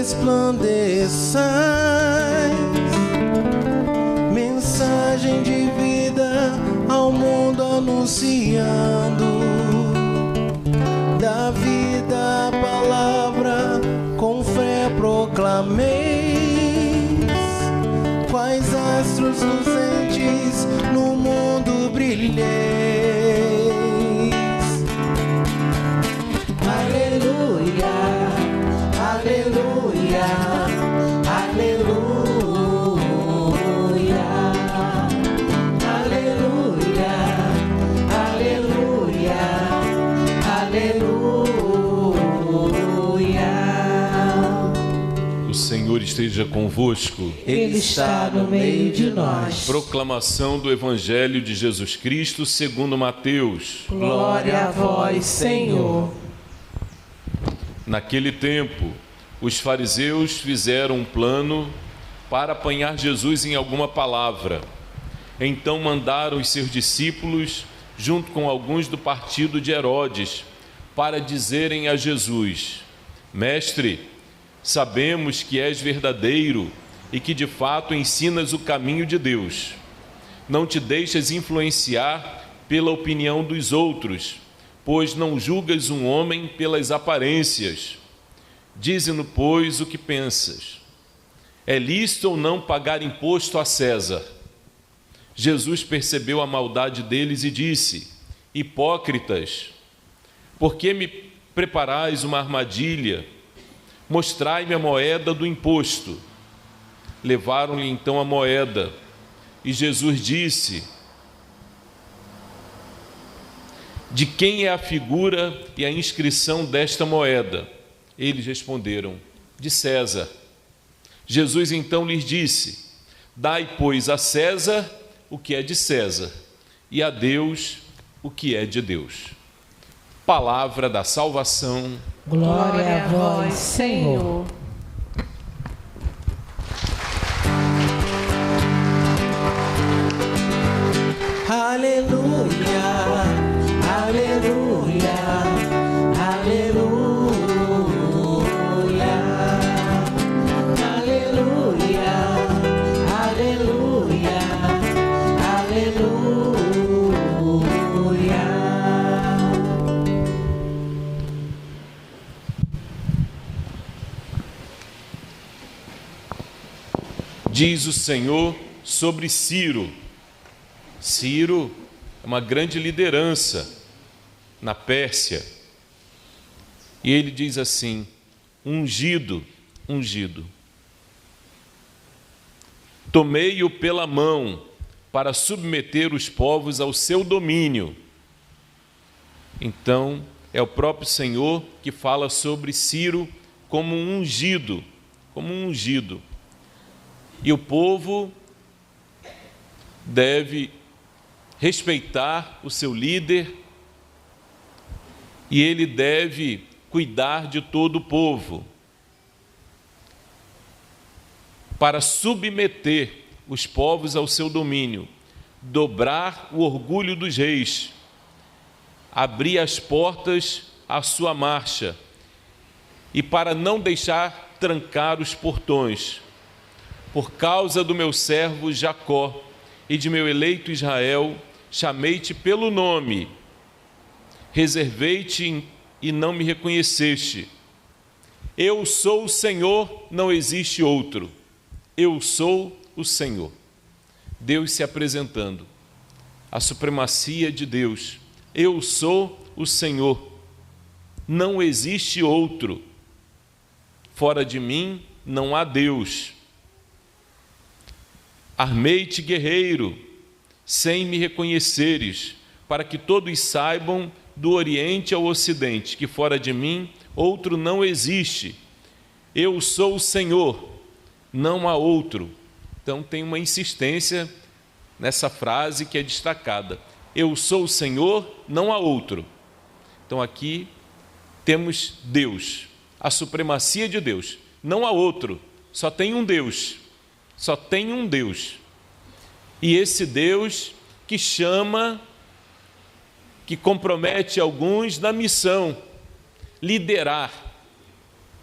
resplandeçais, mensagem de vida ao mundo anunciando, da vida a palavra com fé proclameis, quais astros luzentes no mundo brilheis. Aleluia, aleluia, aleluia, aleluia, aleluia, aleluia. O Senhor esteja convosco. Ele está no meio de nós. Proclamação do Evangelho de Jesus Cristo segundo Mateus. Glória a vós, Senhor. Naquele tempo, os fariseus fizeram um plano para apanhar Jesus em alguma palavra. Então mandaram os seus discípulos, junto com alguns do partido de Herodes, para dizerem a Jesus: Mestre, sabemos que és verdadeiro e que de fato ensinas o caminho de Deus. Não te deixas influenciar pela opinião dos outros, pois não julgas um homem pelas aparências. Dize-nos, pois, o que pensas. É lícito ou não pagar imposto a César? Jesus percebeu a maldade deles e disse: Hipócritas, por que me preparais uma armadilha? Mostrai-me a moeda do imposto. Levaram-lhe então a moeda, e Jesus disse: De quem é a figura e a inscrição desta moeda? Eles responderam: De César. Jesus então lhes disse: Dai, pois, a César o que é de César, e a Deus o que é de Deus. Palavra da salvação. Glória a vós, Senhor. Aleluia, aleluia, aleluia, aleluia, aleluia, aleluia. Diz o Senhor sobre Ciro. Ciro é uma grande liderança na Pérsia. E ele diz assim: ungido, ungido. Tomei-o pela mão para submeter os povos ao seu domínio. Então, é o próprio Senhor que fala sobre Ciro como um ungido, como um ungido. E o povo deve respeitar o seu líder e ele deve cuidar de todo o povo para submeter os povos ao seu domínio, dobrar o orgulho dos reis, abrir as portas à sua marcha e para não deixar trancar os portões. Por causa do meu servo Jacó e de meu eleito Israel, chamei-te pelo nome, reservei-te e não me reconheceste. Eu sou o Senhor, não existe outro. Eu sou o Senhor. Deus se apresentando, a supremacia de Deus. Eu sou o Senhor, não existe outro. Fora de mim não há Deus. Armei-te guerreiro, sem me reconheceres, para que todos saibam do Oriente ao Ocidente, que fora de mim outro não existe. Eu sou o Senhor, não há outro. Então tem uma insistência nessa frase que é destacada. Eu sou o Senhor, não há outro. Então aqui temos Deus, a supremacia de Deus. Não há outro, só tem um Deus. Só tem um Deus. E esse Deus que chama, que compromete alguns na missão, liderar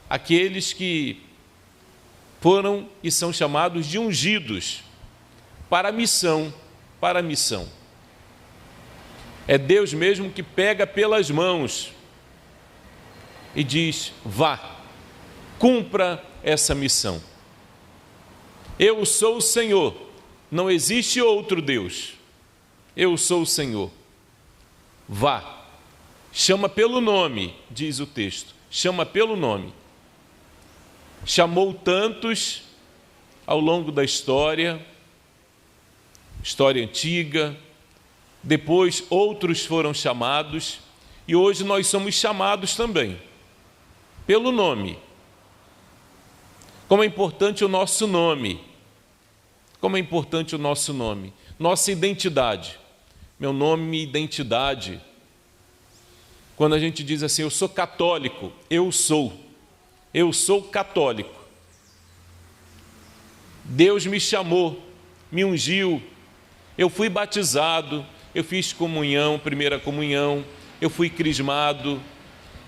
aqueles que foram e são chamados de ungidos para a missão, para a missão. É Deus mesmo que pega pelas mãos e diz: vá, cumpra essa missão. Eu sou o Senhor, não existe outro Deus. Eu sou o Senhor. Vá. Chama pelo nome, diz o texto. Chama pelo nome. Chamou tantos ao longo da história antiga. Depois outros foram chamados e hoje nós somos chamados também pelo nome. Como é importante o nosso nome. Como é importante o nosso nome. Nossa identidade. Meu nome e identidade. Quando a gente diz assim, eu sou católico, eu sou católico. Deus me chamou, me ungiu, eu fui batizado, eu fiz comunhão, primeira comunhão, eu fui crismado,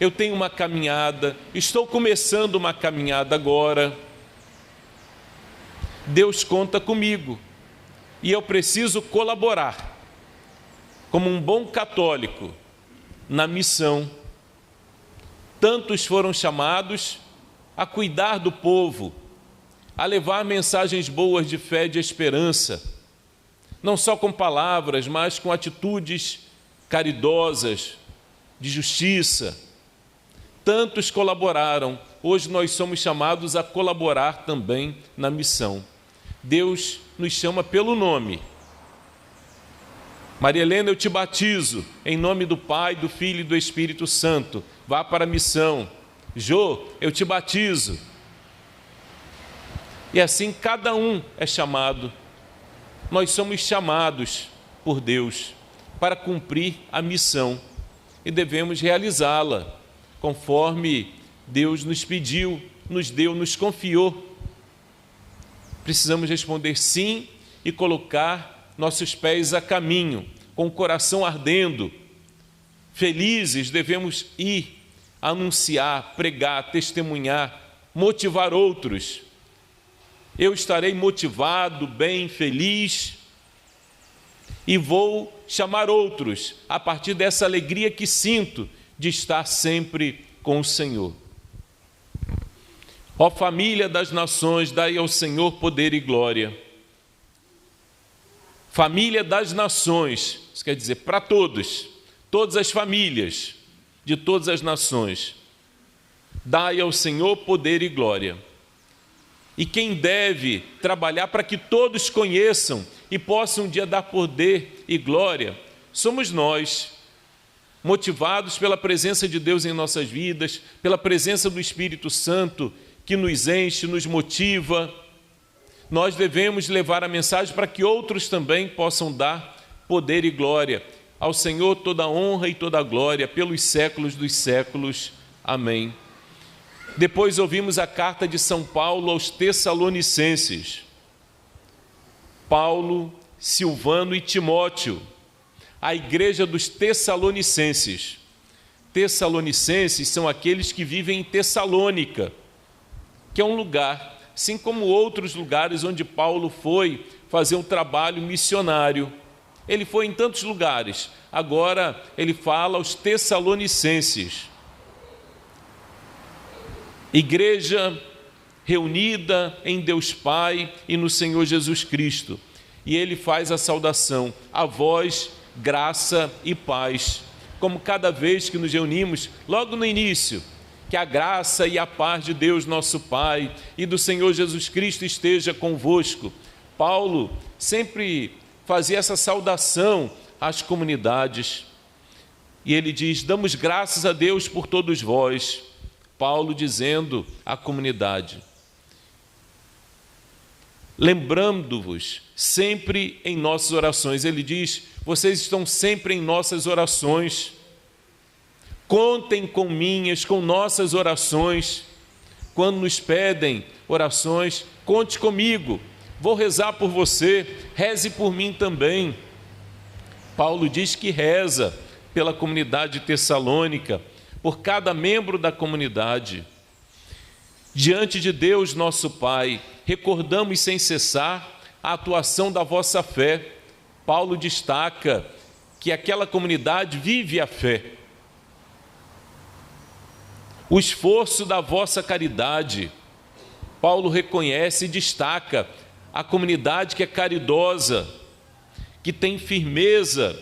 eu tenho uma caminhada, estou começando uma caminhada agora. Deus conta comigo e eu preciso colaborar, como um bom católico, na missão. Tantos foram chamados a cuidar do povo, a levar mensagens boas de fé e de esperança, não só com palavras, mas com atitudes caridosas, de justiça. Tantos colaboraram, hoje nós somos chamados a colaborar também na missão. Deus nos chama pelo nome. Maria Helena, eu te batizo em nome do Pai, do Filho e do Espírito Santo. Vá para a missão. Jô, eu te batizo. E assim cada um é chamado. Nós somos chamados por Deus para cumprir a missão e devemos realizá-la conforme Deus nos pediu, nos deu, nos confiou. Precisamos responder sim e colocar nossos pés a caminho, com o coração ardendo. Felizes, devemos ir, anunciar, pregar, testemunhar, motivar outros. Eu estarei motivado, bem, feliz, e vou chamar outros, a partir dessa alegria que sinto de estar sempre com o Senhor. Ó família das nações, dai ao Senhor poder e glória. Família das nações, isso quer dizer para todos, todas as famílias de todas as nações. Dai ao Senhor poder e glória. E quem deve trabalhar para que todos conheçam e possam um dia dar poder e glória, somos nós, motivados pela presença de Deus em nossas vidas, pela presença do Espírito Santo que nos enche, nos motiva. Nós devemos levar a mensagem para que outros também possam dar poder e glória. Ao Senhor toda a honra e toda a glória, pelos séculos dos séculos. Amém. Depois ouvimos a carta de São Paulo aos Tessalonicenses. Paulo, Silvano e Timóteo, a igreja dos Tessalonicenses. Tessalonicenses são aqueles que vivem em Tessalônica, que é um lugar, assim como outros lugares onde Paulo foi fazer um trabalho missionário. Ele foi em tantos lugares, agora ele fala aos Tessalonicenses. Igreja reunida em Deus Pai e no Senhor Jesus Cristo. E ele faz a saudação: a vós, graça e paz. Como cada vez que nos reunimos, logo no início, que a graça e a paz de Deus nosso Pai e do Senhor Jesus Cristo esteja convosco. Paulo sempre fazia essa saudação às comunidades. E ele diz: damos graças a Deus por todos vós. Paulo dizendo à comunidade, lembrando-vos sempre em nossas orações. Ele diz: vocês estão sempre em nossas orações. Contem com minhas, com nossas orações. Quando nos pedem orações, conte comigo. Vou rezar por você, reze por mim também. Paulo diz que reza pela comunidade tessalônica, por cada membro da comunidade. Diante de Deus, nosso Pai, recordamos sem cessar a atuação da vossa fé. Paulo destaca que aquela comunidade vive a fé. O esforço da vossa caridade. Paulo reconhece e destaca a comunidade que é caridosa, que tem firmeza,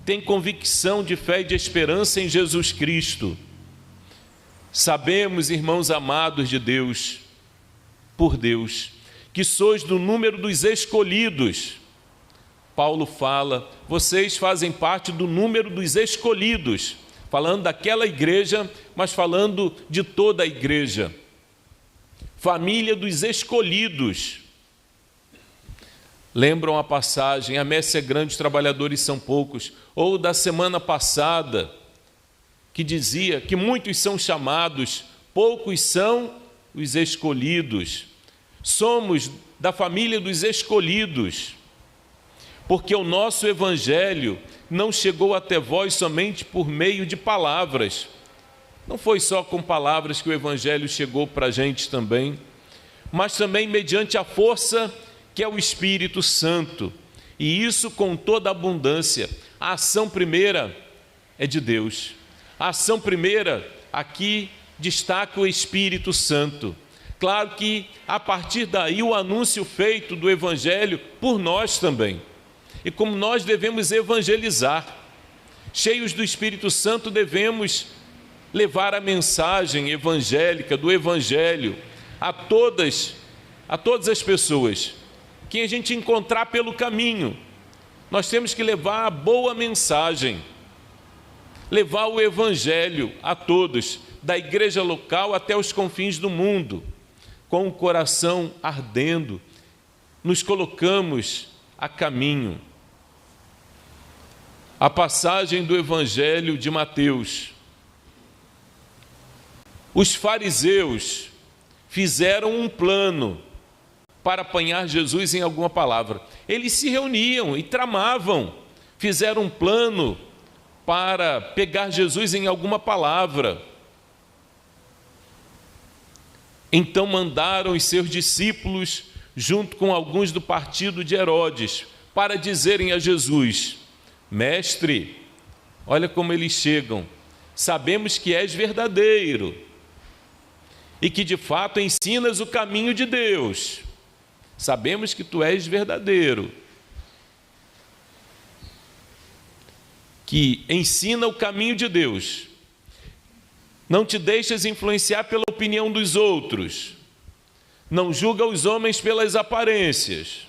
tem convicção de fé e de esperança em Jesus Cristo. Sabemos, irmãos amados de Deus, por Deus, que sois do número dos escolhidos. Paulo fala, vocês fazem parte do número dos escolhidos, falando daquela igreja, mas falando de toda a igreja. Família dos escolhidos. Lembram a passagem, a messe é grande, os trabalhadores são poucos, ou da semana passada, que dizia que muitos são chamados, poucos são os escolhidos. Somos da família dos escolhidos, porque o nosso evangelho não chegou até vós somente por meio de palavras. Não foi só com palavras que o evangelho chegou para a gente também, mas também mediante a força que é o Espírito Santo, e isso com toda abundância. A ação primeira é de Deus. A ação primeira aqui destaca o Espírito Santo. Claro que a partir daí o anúncio feito do Evangelho por nós também. E como nós devemos evangelizar, cheios do Espírito Santo, devemos levar a mensagem evangélica do Evangelho a todas as pessoas. Quem a gente encontrar pelo caminho, nós temos que levar a boa mensagem, levar o Evangelho a todos, da igreja local até os confins do mundo, com o coração ardendo, nos colocamos a caminho. A passagem do Evangelho de Mateus. Os fariseus fizeram um plano para apanhar Jesus em alguma palavra. Eles se reuniam e tramavam, fizeram um plano para pegar Jesus em alguma palavra. Então mandaram os seus discípulos, junto com alguns do partido de Herodes, para dizerem a Jesus: Mestre, olha como eles chegam, sabemos que és verdadeiro e que de fato ensinas o caminho de Deus. Sabemos que tu és verdadeiro, que ensina o caminho de Deus. Não te deixas influenciar pela opinião dos outros. Não julga os homens pelas aparências.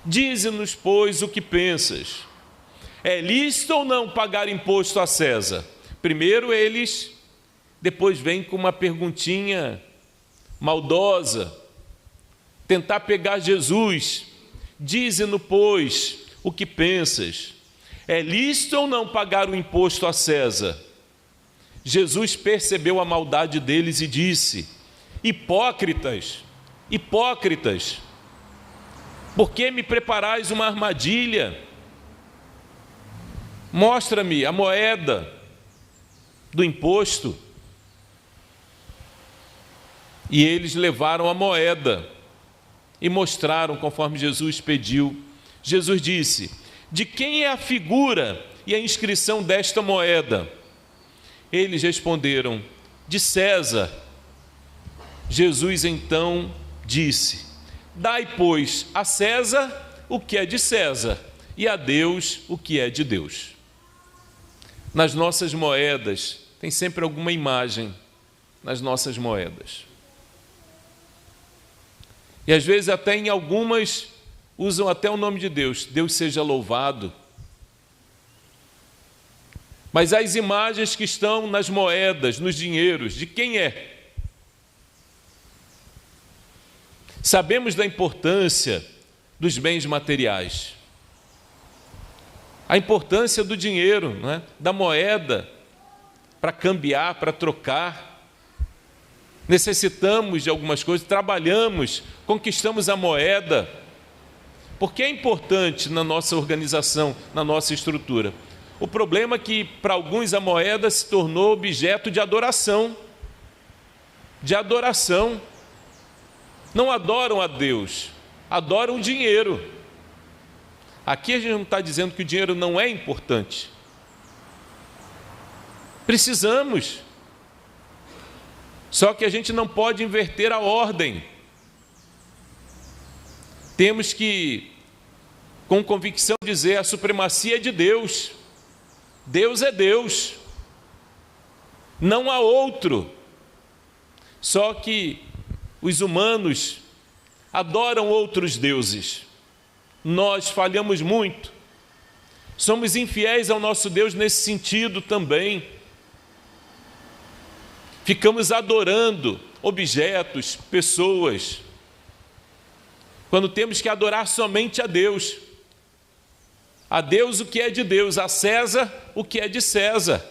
Dize-nos, pois, o que pensas. É lícito ou não pagar imposto a César? Primeiro eles, depois vêm com uma perguntinha maldosa, tentar pegar Jesus. Dize-nos, pois, o que pensas. É lícito ou não pagar o imposto a César? Jesus percebeu a maldade deles e disse: hipócritas, hipócritas, por que me preparais uma armadilha? Mostra-me a moeda do imposto. E eles levaram a moeda e mostraram conforme Jesus pediu. Jesus disse: de quem é a figura e a inscrição desta moeda? Eles responderam: de César. Jesus então disse: dai, pois, a César o que é de César, e a Deus o que é de Deus. Nas nossas moedas, tem sempre alguma imagem nas nossas moedas. E às vezes até em algumas usam até o nome de Deus, Deus seja louvado. Mas as imagens que estão nas moedas, nos dinheiros, de quem é? Sabemos da importância dos bens materiais, a importância do dinheiro, não é? Da moeda, para cambiar, para trocar. Necessitamos de algumas coisas, trabalhamos, conquistamos a moeda, porque é importante na nossa organização, na nossa estrutura. O problema é que, para alguns, a moeda se tornou objeto de adoração. De adoração. não adoram a Deus, adoram o dinheiro. Aqui a gente não está dizendo que o dinheiro não é importante. Precisamos. Só que a gente não pode inverter a ordem. Temos que, com convicção, dizer: a supremacia é de Deus. Deus é Deus. Não há outro. Só que os humanos adoram outros deuses. Nós falhamos muito. Somos infiéis ao nosso Deus nesse sentido também. Ficamos adorando objetos, pessoas, quando temos que adorar somente a Deus. A Deus o que é de Deus, a César o que é de César.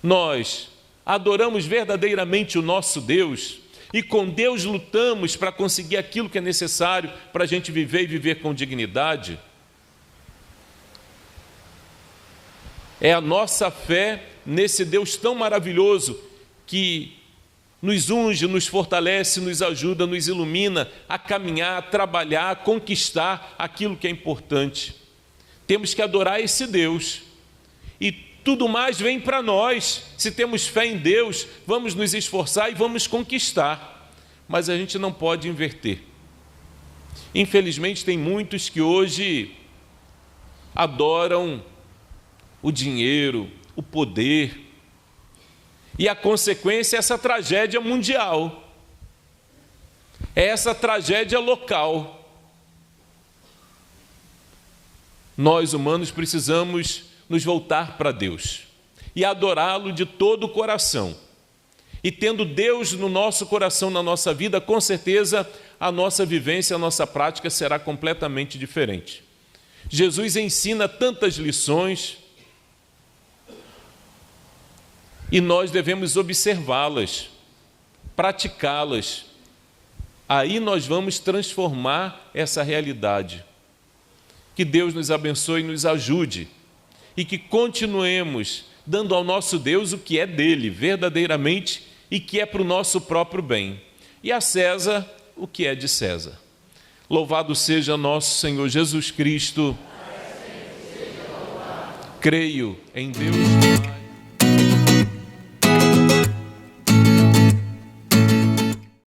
Nós adoramos verdadeiramente o nosso Deus e com Deus lutamos para conseguir aquilo que é necessário para a gente viver e viver com dignidade. É a nossa fé nesse Deus tão maravilhoso que nos unge, nos fortalece, nos ajuda, nos ilumina a caminhar, a trabalhar, a conquistar aquilo que é importante. Temos que adorar esse Deus e tudo mais vem para nós. Se temos fé em Deus, vamos nos esforçar e vamos conquistar, mas a gente não pode inverter. Infelizmente tem muitos que hoje adoram o dinheiro, o poder, e a consequência é essa tragédia mundial, é essa tragédia local. Nós, humanos, precisamos nos voltar para Deus e adorá-lo de todo o coração. E tendo Deus no nosso coração, na nossa vida, com certeza a nossa vivência, a nossa prática será completamente diferente. Jesus ensina tantas lições e nós devemos observá-las, praticá-las. Aí nós vamos transformar essa realidade. Que Deus nos abençoe e nos ajude, e que continuemos dando ao nosso Deus o que é dele, verdadeiramente, e que é para o nosso próprio bem, e a César o que é de César. Louvado seja nosso Senhor Jesus Cristo. Creio em Deus.